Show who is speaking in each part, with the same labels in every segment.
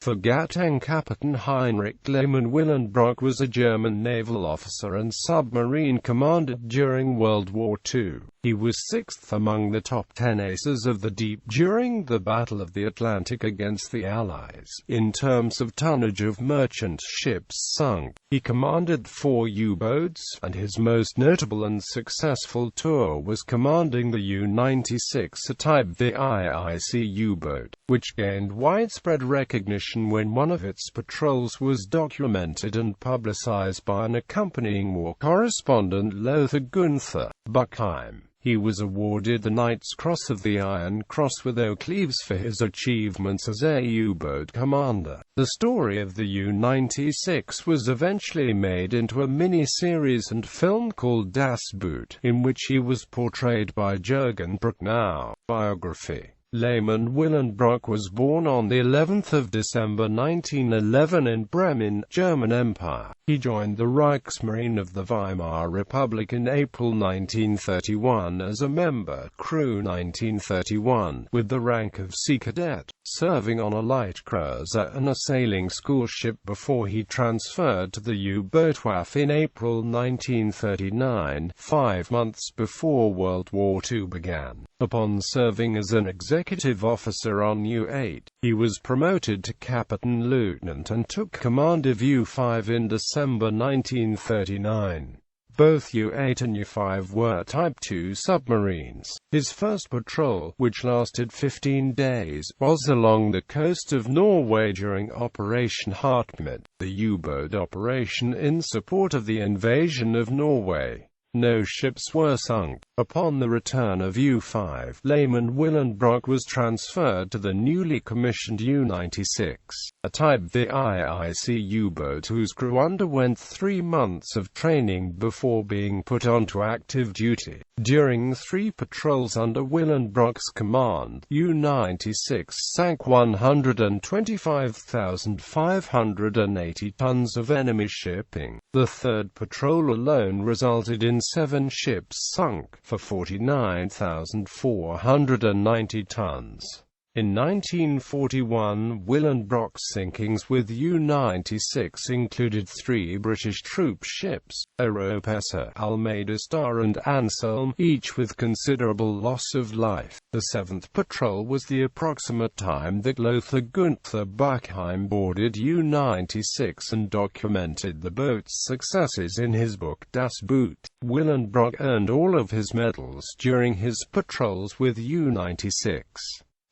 Speaker 1: Fregattenkapitän Heinrich Lehmann-Willenbrock was a German naval officer and submarine commander during World War II. He was sixth among the top 10 aces of the deep during the Battle of the Atlantic against the Allies. In terms of tonnage of merchant ships sunk, he commanded 4 U-boats, and his most notable and successful tour was commanding the U-96, a Type VIIC U-boat, which gained widespread recognition when one of its patrols was documented and publicized by an accompanying war correspondent, Lothar Gunther Buckheim. He was awarded the Knight's Cross of the Iron Cross with oak leaves for his achievements as a U-boat commander. The story of the U-96 was eventually made into a mini-series and film called Das Boot, in which he was portrayed by Jürgen Prochnow. Biography. Lehmann-Willenbrock was born on the 11th of December 1911 in Bremen, German Empire. He joined the Reichsmarine of the Weimar Republic in April 1931 as a member, crew 1931, with the rank of Sea Cadet, serving on a light cruiser and a sailing school ship before he transferred to the U-boat WAF in April 1939, 5 months before World War II began. Upon serving as an executive officer on U-8, he was promoted to captain lieutenant and took command of U-5 in December 1939. Both U-8 and U-5 were Type II submarines. His first patrol, which lasted 15 days, was along the coast of Norway during Operation Hartmut, the U-boat operation in support of the invasion of Norway. No ships were sunk. Upon the return of U-5, Lehmann-Willenbrock was transferred to the newly commissioned U-96, a Type VIIC U-boat whose crew underwent 3 months of training before being put onto active duty. During 3 patrols under Willenbrock's command, U-96 sank 125,580 tons of enemy shipping. The third patrol alone resulted in 7 ships sunk, for 49,490 tons. In 1941, Willenbrock's sinkings with U-96 included 3 British troop ships, Oropesa, Almeida Star and Anselm, each with considerable loss of life. The 7th patrol was the approximate time that Lothar Gunther Buckheim boarded U-96 and documented the boat's successes in his book Das Boot. Willenbrock earned all of his medals during his patrols with U-96.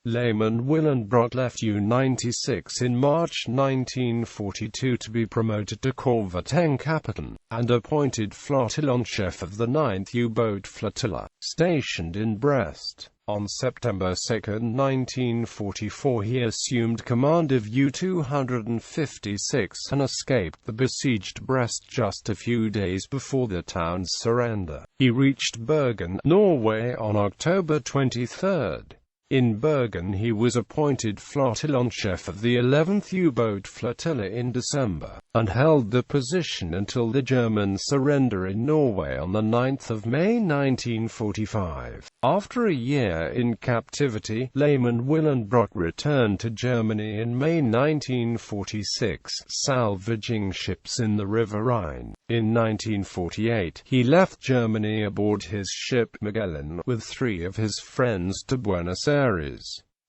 Speaker 1: Lehmann-Willenbrock left U-96 in March 1942 to be promoted to Korvettenkapitän, and appointed Flottillenchef of the 9th U-boat Flotilla, stationed in Brest. On September 2, 1944 he assumed command of U-256 and escaped the besieged Brest just a few days before the town's surrender. He reached Bergen, Norway on October 23. In Bergen he was appointed Flottillenchef of the 11th U-boat Flotilla in December, and held the position until the German surrender in Norway on 9 May 1945. After a year in captivity, Lehmann-Willenbrock returned to Germany in May 1946, salvaging ships in the River Rhine. In 1948, he left Germany aboard his ship Magellan with 3 of his friends to Buenos Aires.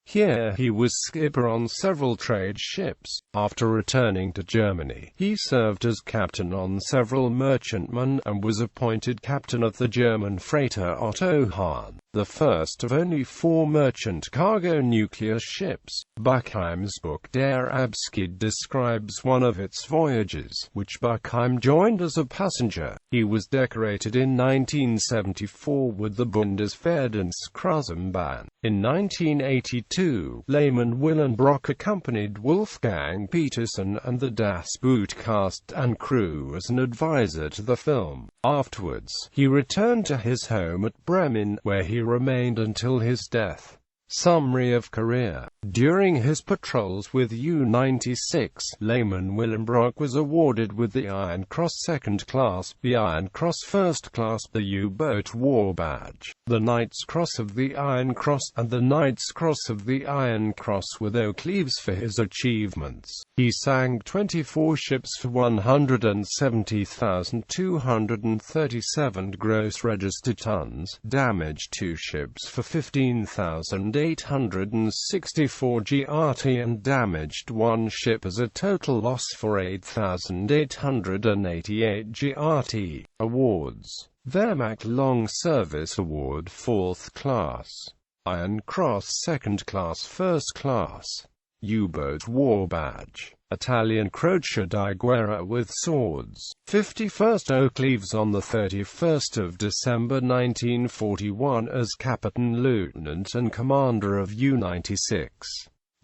Speaker 1: Here he was skipper on several trade ships. After returning to Germany, he served as captain on several merchantmen, and was appointed captain of the German freighter Otto Hahn, the first of only 4 merchant cargo nuclear ships. Buckheim's book Der Abschied describes one of its voyages, which Buckheim joined as a passenger. He was decorated in 1974 with the Bundesverdienstkreuzarmband. In 1982, Lehmann-Willenbrock accompanied Wolfgang Petersen and the Das Boot cast and crew as an advisor to the film. Afterwards, he returned to his home at Bremen, where he remained until his death. Summary of career. During his patrols with U-96, Lehmann-Willenbrock was awarded with the Iron Cross Second Class, the Iron Cross First Class, the U-Boat War Badge, the Knight's Cross of the Iron Cross, and the Knight's Cross of the Iron Cross with oak leaves for his achievements. He sank 24 ships for 170,237 gross registered tons, damaged 2 ships for 15,864 GRT and damaged 1 ship as a total loss for 8,888 GRT. Awards. Wehrmacht Long Service Award 4th Class, Iron Cross 2nd Class First Class, U-Boat War Badge, Italian Croce di Guerra with swords, 51st Oak Leaves on the 31st of December 1941 as Captain Lieutenant and Commander of U-96.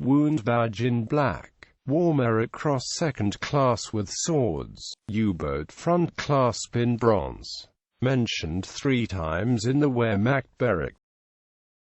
Speaker 1: Wound Badge in black. War Merit Cross 2nd Class with swords, U-Boat Front Clasp in bronze. Mentioned 3 times in the Wehrmacht Barrack.